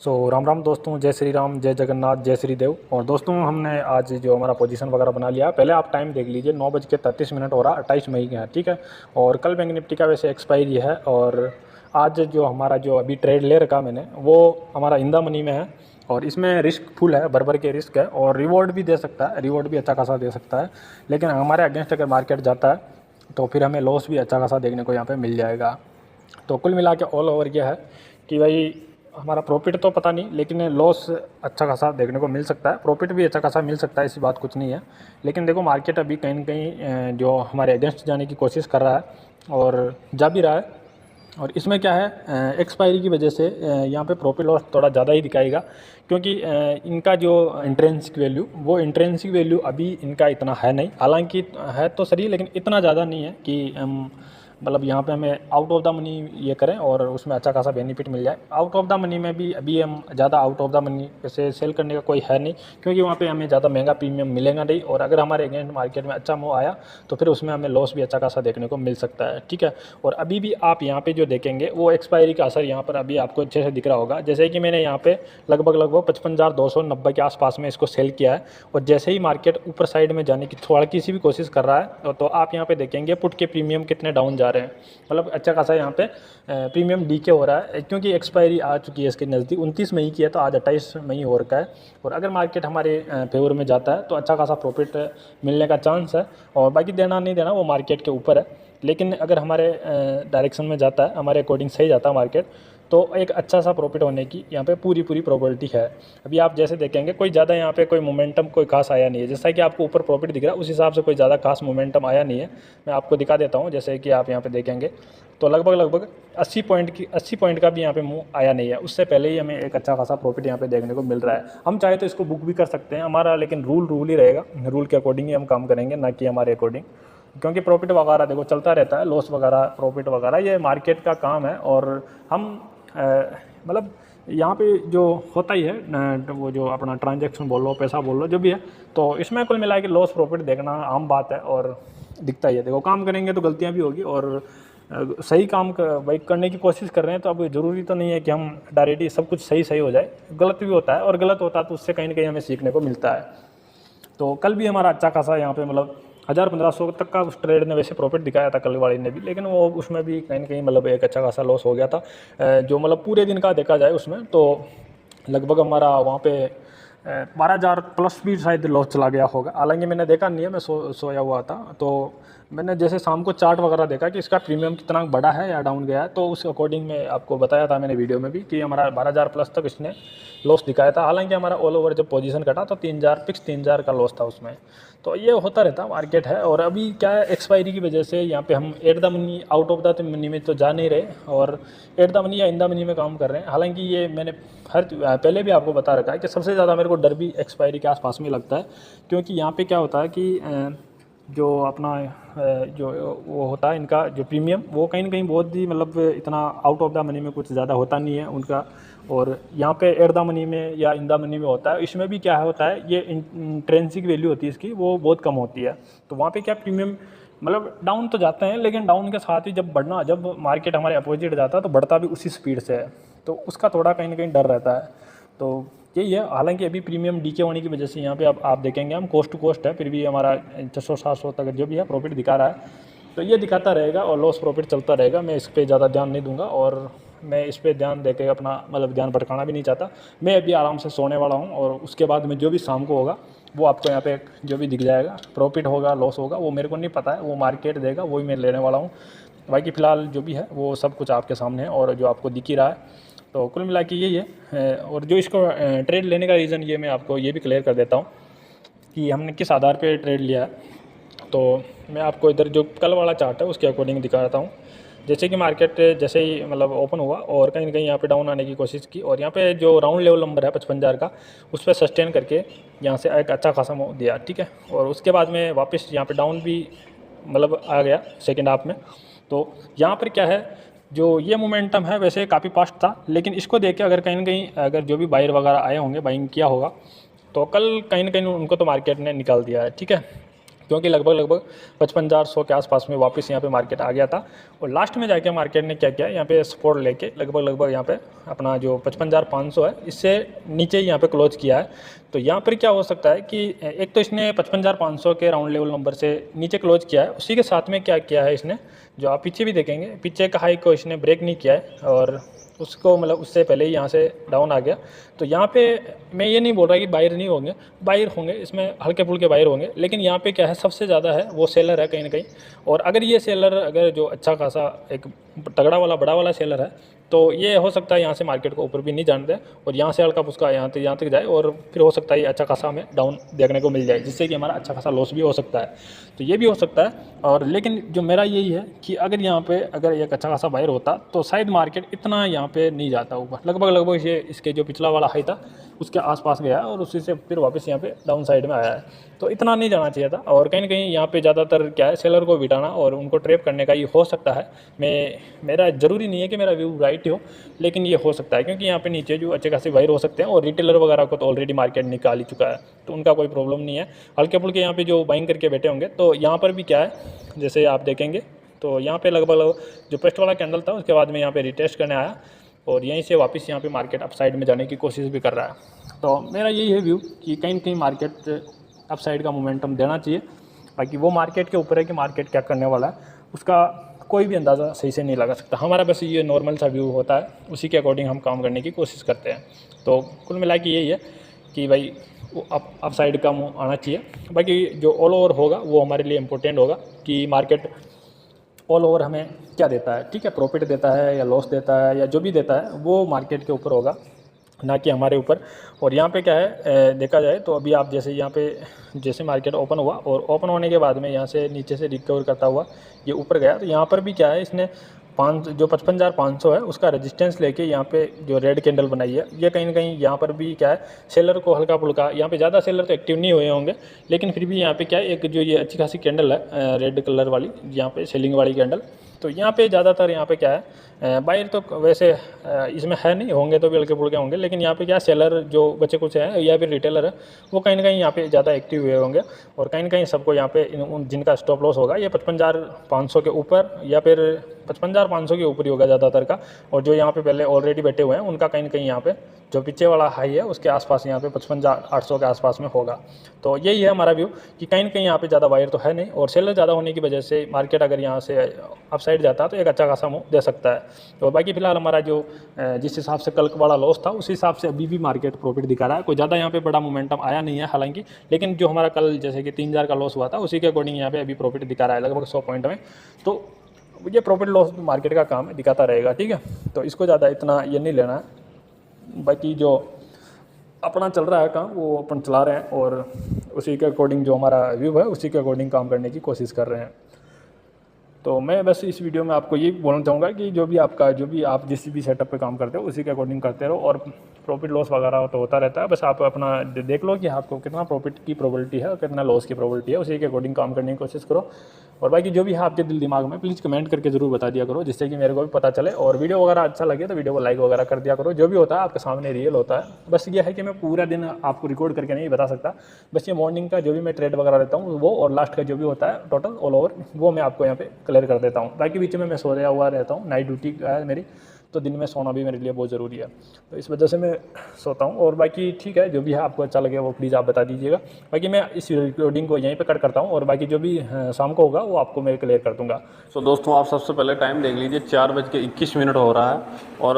राम राम दोस्तों, जय श्री राम, जय जगन्नाथ, जय श्री देव। और दोस्तों, हमने आज जो हमारा पोजीशन वगैरह बना लिया। पहले आप टाइम देख लीजिए, 9:33 हो रहा, 28 मई का है, ठीक है। और कल बैंक निफ्टी का वैसे एक्सपायरी है। और आज जो हमारा जो अभी ट्रेड ले रखा मैंने, वो हमारा इंदा मनी में है। और इसमें रिस्क फुल है, भर भर के रिस्क है। और रिवॉर्ड भी दे सकता है, रिवॉर्ड भी अच्छा खासा दे सकता है। लेकिन हमारे अगेंस्ट अगर मार्केट जाता है तो फिर हमें लॉस भी अच्छा खासा देखने को यहाँ पे मिल जाएगा। तो कुल मिला के ऑल ओवर यह है कि भाई हमारा प्रॉफिट तो पता नहीं, लेकिन लॉस अच्छा खासा देखने को मिल सकता है। प्रॉफिट भी अच्छा खासा मिल सकता है, ऐसी बात कुछ नहीं है। लेकिन देखो, मार्केट अभी कहीं न कहीं जो हमारे अगेंस्ट जाने की कोशिश कर रहा है और जा भी रहा है। और इसमें क्या है, एक्सपायरी की वजह से यहाँ पे प्रॉफिट लॉस थोड़ा ज़्यादा ही दिखाएगा। क्योंकि इनका जो इंट्रिंसिक वैल्यू, वो इंट्रिंसिक वैल्यू अभी इनका इतना है नहीं। हालांकि है तो सही, लेकिन इतना ज़्यादा नहीं है कि मतलब यहाँ पे हमें आउट ऑफ द मनी ये करें और उसमें अच्छा खासा बेनिफिट मिल जाए। आउट ऑफ द मनी में भी अभी हम ज़्यादा आउट ऑफ द मनी से सेल करने का कोई है नहीं, क्योंकि वहाँ पे हमें ज़्यादा महंगा प्रीमियम मिलेगा नहीं। और अगर हमारे अगेंस्ट मार्केट में अच्छा मूव आया तो फिर उसमें हमें लॉस भी अच्छा खासा देखने को मिल सकता है, ठीक है। और अभी भी आप यहाँ पे जो देखेंगे, वो एक्सपायरी का असर यहाँ पर अभी आपको अच्छे से दिख रहा होगा। जैसे कि मैंने यहाँ पे लगभग 55,290 के आसपास में इसको सेल किया है। और जैसे ही मार्केट ऊपर साइड में जाने की थोड़ा किसी भी कोशिश कर रहा है तो आप यहाँ पे देखेंगे पुट के प्रीमियम कितने डाउन जा रहे हैं। मतलब अच्छा खासा यहाँ पे प्रीमियम डीके हो रहा है, क्योंकि एक्सपायरी आ चुकी है इसके नज़दीक। 29 मई की है, तो आज 28 मई हो रखा है। और अगर मार्केट हमारे फेवर में जाता है तो अच्छा खासा प्रॉफिट मिलने का चांस है। और बाकी देना नहीं देना वो मार्केट के ऊपर है। लेकिन अगर हमारे डायरेक्शन में जाता है, हमारे अकॉर्डिंग सही जाता है मार्केट, तो एक अच्छा सा प्रॉफिट होने की यहाँ पे पूरी प्रोबेबिलिटी है। अभी आप जैसे देखेंगे, कोई ज़्यादा यहाँ पे कोई मोमेंटम कोई खास आया नहीं है। जैसा कि आपको ऊपर प्रॉफिट दिख रहा है, उस हिसाब से कोई ज़्यादा खास मोमेंटम आया नहीं है। मैं आपको दिखा देता हूँ। जैसे कि आप यहाँ पे देखेंगे तो लगभग 80 पॉइंट का भी यहाँ पे मूव आया नहीं है। उससे पहले ही हमें एक अच्छा खासा प्रॉफिट यहाँ पे देखने को मिल रहा है। हम चाहे तो इसको बुक भी कर सकते हैं हमारा, लेकिन रूल ही रहेगा। रूल के अकॉर्डिंग ही हम काम करेंगे, ना कि हमारे अकॉर्डिंग। क्योंकि प्रॉफिट वगैरह देखो चलता रहता है, लॉस वगैरह प्रॉफिट वगैरह ये मार्केट का काम है। और हम मतलब यहाँ पे जो होता ही है वो जो अपना ट्रांजैक्शन बोल लो, पैसा बोल लो, जो भी है, तो इसमें कुल मिला के लॉस प्रॉफिट देखना आम बात है और दिखता ही है। देखो, काम करेंगे तो गलतियाँ भी होगी। और सही काम भाई करने की कोशिश कर रहे हैं, तो अब ज़रूरी तो नहीं है कि हम डायरेक्टली सब कुछ सही हो जाए। गलत भी होता है, और गलत होता है तो उससे कहीं ना कहीं हमें सीखने को मिलता है। तो कल भी हमारा अच्छा खासा यहाँ पे मतलब 1,000-1,500 तक का उस ट्रेड ने वैसे प्रॉफिट दिखाया था कल वाली ने भी। लेकिन वो उसमें भी कहीं ना कहीं मतलब एक अच्छा खासा लॉस हो गया था। जो मतलब पूरे दिन का देखा जाए उसमें, तो लगभग हमारा वहाँ पे 12,000 प्लस भी शायद लॉस चला गया होगा। हालांकि मैंने देखा नहीं है, मैं सोया हुआ था। तो मैंने जैसे शाम को चार्ट वगैरह देखा कि इसका प्रीमियम कितना बढ़ा है या डाउन गया है, तो उस अकॉर्डिंग में आपको बताया था मैंने वीडियो में भी कि हमारा 12,000 प्लस तक इसने लॉस दिखाया था। हालांकि हमारा ऑल ओवर जब पोजीशन कटा तो 3,000 फिक्स 3,000 का लॉस था उसमें। तो ये होता रहता मार्केट है। और अभी क्या है, एक्सपायरी की वजह से यहाँ पे हम at the money out of the money में तो जा नहीं रहे, और एट द मनी या इन द मनी में काम कर रहे हैं। हालांकि ये मैंने पहले भी आपको बता रखा है कि सबसे ज़्यादा मेरे को डर भी एक्सपायरी के आसपास में लगता है। क्योंकि यहाँ पे क्या होता है कि जो अपना जो वो होता है इनका जो प्रीमियम, वो कहीं ना कहीं बहुत ही मतलब इतना आउट ऑफ द मनी में कुछ ज़्यादा होता नहीं है उनका। और यहाँ पे एट द मनी में या इन द मनी में होता है। इसमें भी क्या होता है, ये इंट्रिंसिक वैल्यू होती है इसकी, वो बहुत कम होती है। तो वहाँ पे क्या प्रीमियम मतलब डाउन तो जाते हैं, लेकिन डाउन के साथ ही जब मार्केट हमारे अपोजिट जाता है तो बढ़ता भी उसी स्पीड से है। तो उसका थोड़ा कहीं ना कहीं डर रहता है। तो यही है। हालांकि अभी प्रीमियम डीके होने की वजह से यहाँ पे अब आप देखेंगे हम कोस्ट टू कोस्ट है, फिर भी हमारा 600-700 तक जो भी है प्रॉफिट दिखा रहा है। तो ये दिखाता रहेगा और लॉस प्रॉफिट चलता रहेगा। मैं इस पर ज़्यादा ध्यान नहीं दूंगा, और मैं इस पर ध्यान देके अपना मतलब ध्यान भटकाना भी नहीं चाहता। मैं अभी आराम से सोने वाला हूँ, और उसके बाद में जो भी शाम को होगा वो आपको यहाँ पे जो भी दिख जाएगा, प्रॉफिट होगा लॉस होगा वो मेरे को नहीं पता है, वो मार्केट देगा, वही मैं लेने वाला हूँ। बाकी फ़िलहाल जो भी है वो सब कुछ आपके सामने है, और जो आपको दिख ही रहा है। तो कुल मिला के यही है। और जो इसको ट्रेड लेने का रीज़न ये मैं आपको ये भी क्लियर कर देता हूँ कि हमने किस आधार पे ट्रेड लिया है। तो मैं आपको इधर जो कल वाला चार्ट है उसके अकॉर्डिंग दिखा रहा हूँ। जैसे कि मार्केट जैसे ही मतलब ओपन हुआ और कहीं ना कहीं यहाँ पे डाउन आने की कोशिश की, और यहाँ पे जो राउंड लेवल नंबर है 55,000 का, उस पर सस्टेन करके यहाँ से एक अच्छा खासा मूव दिया, ठीक है। और उसके बाद में वापस यहाँ पे डाउन भी मतलब आ गया सेकेंड हाफ में। तो यहाँ पर क्या है, जो ये मोमेंटम है वैसे काफ़ी फास्ट था, लेकिन इसको देख के अगर कहीं ना कहीं अगर जो भी बायर वगैरह आए होंगे, बाइंग किया होगा, तो कल कहीं ना कहीं उनको तो मार्केट ने निकाल दिया है, ठीक है। क्योंकि लगभग लगभग 55,100 के आसपास में वापस यहाँ पे मार्केट आ गया था। और लास्ट में जाके मार्केट ने क्या किया, यहाँ पे सपोर्ट लेके लगभग लगभग यहाँ पे अपना जो 55,500 है इससे नीचे ही यहाँ पे क्लोज किया है। तो यहाँ पर क्या हो सकता है कि एक तो इसने 55,500 के राउंड लेवल नंबर से नीचे क्लोज किया है, उसी के साथ में क्या किया है इसने, जो आप पीछे भी देखेंगे पीछे का हाई को इसने ब्रेक नहीं किया है और उसको मतलब उससे पहले ही यहाँ से डाउन आ गया। तो यहाँ पे मैं ये नहीं बोल रहा कि बायर नहीं होंगे, बायर होंगे, इसमें हल्के फुल्के बायर होंगे, लेकिन यहाँ पे क्या है सबसे ज़्यादा है वो सेलर है कहीं ना कहीं। और अगर ये सेलर अगर जो अच्छा खासा एक तगड़ा वाला बड़ा वाला सेलर है तो ये हो सकता है यहाँ से मार्केट को ऊपर भी नहीं जाने दे और यहाँ से हल्का फुल्का यहाँ तक जाए और फिर हो सकता है अच्छा खासा हमें डाउन देखने को मिल जाए, जिससे कि हमारा अच्छा खासा लॉस भी हो सकता है। तो ये भी हो सकता है। और लेकिन जो मेरा यही है कि अगर यहाँ पे अगर एक अच्छा खासा बायर होता तो शायद मार्केट इतना यहाँ पे नहीं जाता ऊपर, लगभग लगभग ये इसके जो पिछला वाला हाई था उसके आसपास गया और उसी से फिर वापस यहाँ पे डाउन साइड में आया है। तो इतना नहीं जाना चाहिए था। और कहीं ना कहीं यहाँ पे ज़्यादातर क्या है सेलर को बिठाना और उनको ट्रैप करने का ये हो सकता है। मेरा ज़रूरी नहीं है कि मेरा व्यू राइट हो, लेकिन ये हो सकता है क्योंकि यहाँ पे नीचे जो अच्छे खासे वायर हो सकते हैं और रिटेलर वगैरह को तो ऑलरेडी मार्केट निकाल ही चुका है, तो उनका कोई प्रॉब्लम नहीं है। हल्के फुल्के यहाँ पे जो बाइंग करके बैठे होंगे तो यहाँ पर भी क्या है, जैसे आप देखेंगे तो यहाँ पे लगभग जो फर्स्ट वाला कैंडल था उसके बाद में यहाँ पे रिटेस्ट करने आया और यहीं से वापस यहाँ पे मार्केट अप साइड में जाने की कोशिश भी कर रहा है। तो मेरा यही है व्यू कि कहीं ना कहीं मार्केट अप साइड का मोमेंटम देना चाहिए। बाकी वो मार्केट के ऊपर है कि मार्केट क्या करने वाला है, उसका कोई भी अंदाज़ा सही से नहीं लगा सकता। हमारा बस ये नॉर्मल सा व्यू होता है, उसी के अकॉर्डिंग हम काम करने की कोशिश करते हैं। तो कुल मिला के यही है कि भाई वो अप साइड का मुँह आना चाहिए। बाकी जो ऑल ओवर होगा वो हमारे लिए इम्पोर्टेंट होगा कि मार्केट ऑल ओवर हमें क्या देता है, ठीक है, प्रॉफिट देता है या लॉस देता है या जो भी देता है वो मार्केट के ऊपर होगा, ना कि हमारे ऊपर। और यहाँ पे क्या है देखा जाए तो अभी आप जैसे यहाँ पे जैसे मार्केट ओपन हुआ और ओपन होने के बाद में यहाँ से नीचे से रिकवर करता हुआ ये ऊपर गया, तो यहाँ पर भी क्या है इसने 55,500 है उसका रेजिस्टेंस लेके यहाँ पे जो रेड कैंडल बनाई है, ये कहीं ना कहीं यहाँ पर भी क्या है सेलर को हल्का फुल्का, यहाँ पे ज़्यादा सेलर तो एक्टिव नहीं हुए होंगे, लेकिन फिर भी यहाँ पे क्या है एक जो ये अच्छी खासी कैंडल है रेड कलर वाली, यहाँ पे सेलिंग वाली कैंडल, तो यहाँ पे ज़्यादातर यहाँ पे क्या है बायर तो वैसे इसमें है नहीं, होंगे तो भी हल्के फुल्के होंगे, लेकिन यहाँ पे क्या सेलर जो बच्चे कुछ है या फिर रिटेलर है वो कहीं ना कहीं यहाँ पे ज़्यादा एक्टिव हुए होंगे। और कहीं ना कहीं सबको यहाँ पे जिनका स्टॉप लॉस होगा ये 55,500 के ऊपर या फिर 55,500 के ऊपर ही होगा ज़्यादातर का। और जो यहाँ पे पहले ऑलरेडी बैठे हुए हैं उनका कहीं ना कहीं यहाँ पे जो पीछे वाला हाई है उसके आसपास यहाँ पे 55,800 के आसपास में होगा। तो यही है हमारा व्यू कि कहीं ना कहीं यहाँ पे ज़्यादा वायर तो है नहीं और सेलर ज़्यादा होने की वजह से मार्केट अगर यहाँ से अप साइड जाता है तो एक अच्छा खासा मूव दे सकता है। तो बाकी फिलहाल हमारा जो जिस हिसाब से कल वाला लॉस था उस हिसाब से अभी भी मार्केट प्रॉफिट दिखा रहा है, कोई ज़्यादा यहाँ पे बड़ा मोमेंटम आया नहीं है हालांकि, लेकिन जो हमारा कल जैसे कि 3,000 का लॉस हुआ था उसी के अकॉर्डिंग यहाँ पे अभी प्रॉफिट दिखा रहा है लगभग 100 पॉइंट में। तो ये प्रॉफिट लॉस मार्केट का काम है, दिखाता रहेगा, ठीक है। तो इसको ज़्यादा इतना ये नहीं लेना है, बाकी जो अपना चल रहा है काम वो अपन चला रहे हैं और उसी के अकॉर्डिंग जो हमारा व्यू है उसी के अकॉर्डिंग काम करने की कोशिश कर रहे हैं। तो मैं बस इस वीडियो में आपको ये बोलना चाहूँगा कि जो भी आप जिस भी सेटअप पे काम करते हो उसी के अकॉर्डिंग करते रहो और प्रॉफिट लॉस वगैरह तो होता रहता है, बस आप अपना देख लो कि आपको कितना प्रॉफिट की प्रोबेबिलिटी है और कितना लॉस की प्रोबेबिलिटी है, उसी के अकॉर्डिंग काम करने की कोशिश करो। और बाकी जो भी है आपके दिल दिमाग में प्लीज़ कमेंट करके ज़रूर बता दिया करो, जिससे कि मेरे को भी पता चले। और वीडियो वगैरह अच्छा लगे तो वीडियो को लाइक वगैरह कर दिया करो, जो भी होता है आपके सामने रियल होता है। बस ये है कि मैं पूरा दिन आपको रिकॉर्ड करके नहीं बता सकता, बस ये मॉर्निंग का जो भी मैं ट्रेड वगैरह लेता हूँ वो और लास्ट का जो भी होता है टोटल ऑल ओवर वो मैं आपको यहाँ पे क्लियर कर देता हूँ। बाकी बीच में मैं सोया हुआ रहता हूँ, नाइट ड्यूटी है मेरी, तो दिन में सोना भी मेरे लिए बहुत ज़रूरी है, तो इस वजह से मैं सोता हूँ। और बाकी ठीक है, जो भी है आपको अच्छा लगे वो प्लीज़ आप बता दीजिएगा। बाकी मैं इस रिकॉर्डिंग को यहीं पे कट करता हूँ और बाकी जो भी शाम को होगा वो आपको मैं क्लियर कर दूँगा। सो दोस्तों आप सबसे पहले टाइम देख लीजिए, 4:21 हो रहा है और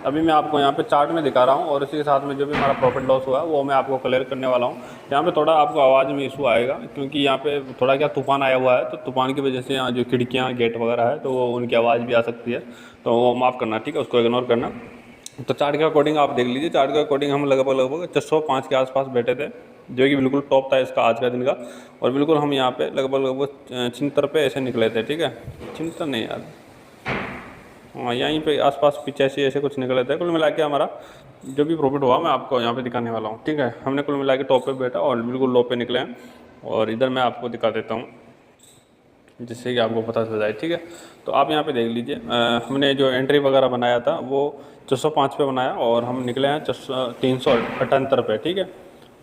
अभी मैं आपको यहाँ पे चार्ट में दिखा रहा हूँ और इसी के साथ में जो भी हमारा प्रॉफिट लॉस हुआ है वो मैं आपको क्लियर करने वाला हूँ। यहाँ पे थोड़ा आपको आवाज़ में इशू आएगा क्योंकि यहाँ पे थोड़ा क्या तूफान आया हुआ है, तो तूफान की वजह से यहाँ जो खिड़कियाँ गेट वगैरह है तो उनकी आवाज़ भी आ सकती है, तो वो माफ़ करना, ठीक है, उसको इग्नोर करना। तो चार्ट के अकॉर्डिंग आप देख लीजिए, चार्ट के अकॉर्डिंग हम लगभग 605 के आसपास बैठे थे, जो कि बिल्कुल टॉप था इसका आज का दिन का। और बिल्कुल हम यहाँ पे लगभग 76 पे ऐसे निकले थे, ठीक है, 76 नहीं यार, हाँ यहीं पे आसपास 85 ऐसे कुछ निकले थे। कुल मिला के हमारा जो भी प्रॉफिट हुआ मैं आपको यहाँ पे दिखाने वाला हूँ, ठीक है। हमने कुल मिला के टॉप पे बैठा और बिल्कुल लो पे निकले हैं और इधर मैं आपको दिखा देता हूँ जिससे कि आपको पता चल जाए, ठीक है। तो आप यहाँ पे देख लीजिए, हमने जो एंट्री वगैरह बनाया था वो 605 पे बनाया और हम निकले हैं 378 पे, ठीक है।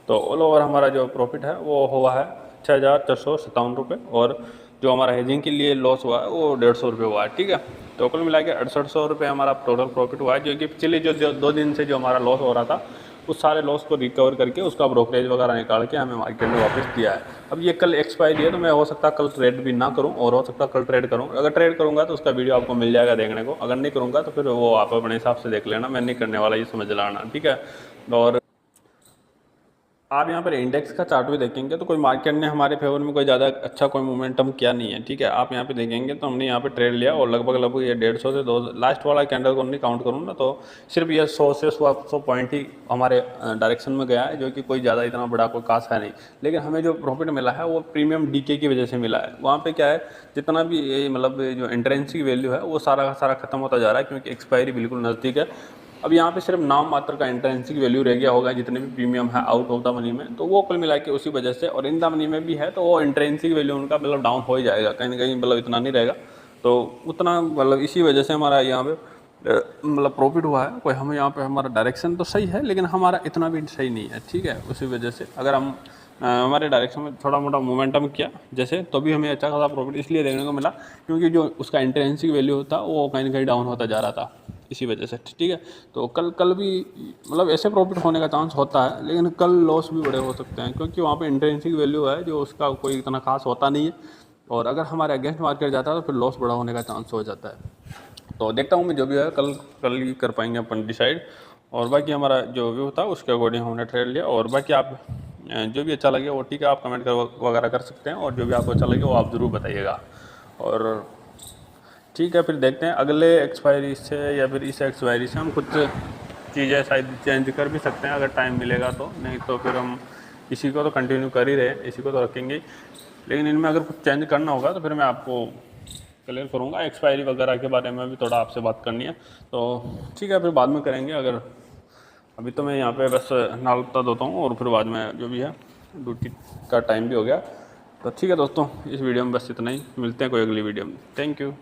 तो ऑल ओवर हमारा जो प्रॉफिट है वो हुआ है 6,457 रुपये, और जो हमारा हेजिंग के लिए लॉस हुआ है वो 150 रुपये हुआ है, ठीक है। तो कुल मिला के 6800 रुपये हमारा टोटल प्रॉफिट हुआ है, जो कि पिछले जो 2 दिन से जो हमारा लॉस हो रहा था उस सारे लॉस को रिकवर करके उसका ब्रोकरेज वगैरह निकाल के हमें मार्केट में वापस दिया है। अब ये कल एक्सपायरी है, तो मैं हो सकता है कल ट्रेड भी ना करूं, और हो सकता है कल ट्रेड करूं। अगर ट्रेड करूंगा तो उसका वीडियो आपको मिल जाएगा देखने को, अगर नहीं करूंगा तो फिर वो आप अपने हिसाब से देख लेना, मैं नहीं करने वाला, ये समझ लाना, ठीक है। और आप यहाँ पर इंडेक्स का चार्ट भी देखेंगे तो कोई मार्केट ने हमारे फेवर में कोई ज़्यादा अच्छा कोई मोमेंटम किया नहीं है, ठीक है। आप यहाँ पे देखेंगे तो हमने यहाँ पे ट्रेड लिया और लगभग ये 150 से 2 लास्ट वाला कैंडल को नहीं काउंट करूँ ना तो सिर्फ ये 100 से 100 पॉइंट ही हमारे डायरेक्शन में गया है, जो कि कोई ज़्यादा इतना बड़ा कोई खास है नहीं। लेकिन हमें जो प्रॉफिट मिला है वो प्रीमियम डीके की वजह से मिला है। वहाँ पर क्या है, जितना भी मतलब जो इंट्रेंसिक वैल्यू है वो सारा का सारा खत्म होता जा रहा है, क्योंकि एक्सपायरी बिल्कुल नज़दीक है। अब यहाँ पे सिर्फ नाम मात्र का इंट्रेंसिक वैल्यू रह गया होगा, जितने भी प्रीमियम है आउट ऑफ द मनी में, तो वो कुल मिला के उसी वजह से, और इन द मनी में भी है तो वो इंट्रेंसिक वैल्यू उनका मतलब डाउन हो ही जाएगा कहीं ना कहीं, मतलब इतना नहीं रहेगा। तो उतना मतलब इसी वजह से हमारा यहाँ पे मतलब प्रॉफिट हुआ है। कोई हमें यहाँ पे हमारा डायरेक्शन तो सही है लेकिन हमारा इतना भी सही नहीं है, ठीक है। उसी वजह से अगर हम हमारे डायरेक्शन में थोड़ा मोटा मोमेंटम किया जैसे, तो भी हमें अच्छा खासा प्रॉफिट इसलिए देखने को मिला क्योंकि जो उसका इंट्रेंसिक वैल्यू था वो कहीं ना कहीं डाउन होता जा रहा था, इसी वजह से, ठीक है। तो कल भी मतलब ऐसे प्रॉफिट होने का चांस होता है, लेकिन कल लॉस भी बड़े हो सकते हैं, क्योंकि वहाँ पे इंट्रेंसिक वैल्यू है जो उसका कोई इतना खास होता नहीं है, और अगर हमारे अगेंस्ट मार्केट जाता है तो फिर लॉस बड़ा होने का चांस हो जाता है। तो देखता हूँ मैं, जो भी है कल ही कर पाएंगे अपन डिसाइड, और बाकी हमारा जो व्यू था उसके अकॉर्डिंग हमने ट्रेड लिया। और बाकी आप जो भी अच्छा लगे वो ठीक है, आप कमेंट कर वगैरह कर सकते हैं, और जो भी आपको अच्छा लगे वो आप ज़रूर बताइएगा। और ठीक है, फिर देखते हैं अगले एक्सपायरी से या फिर इस एक्सपायरी से हम कुछ चीज़ें शायद चेंज कर भी सकते हैं अगर टाइम मिलेगा तो, नहीं तो फिर हम इसी को तो कंटिन्यू कर ही रहे हैं, इसी को तो रखेंगे। लेकिन इनमें अगर कुछ चेंज करना होगा तो फिर मैं आपको क्लियर करूँगा। एक्सपायरी वगैरह के बारे में भी थोड़ा आपसे बात करनी है, तो ठीक है फिर बाद में करेंगे। अगर अभी तो मैं यहाँ पे बस नाश्ता धोता हूँ और फिर बाद में जो भी है ड्यूटी का टाइम भी हो गया। तो ठीक है दोस्तों, इस वीडियो में बस इतना ही, मिलते हैं कोई अगली वीडियो में। Thank you.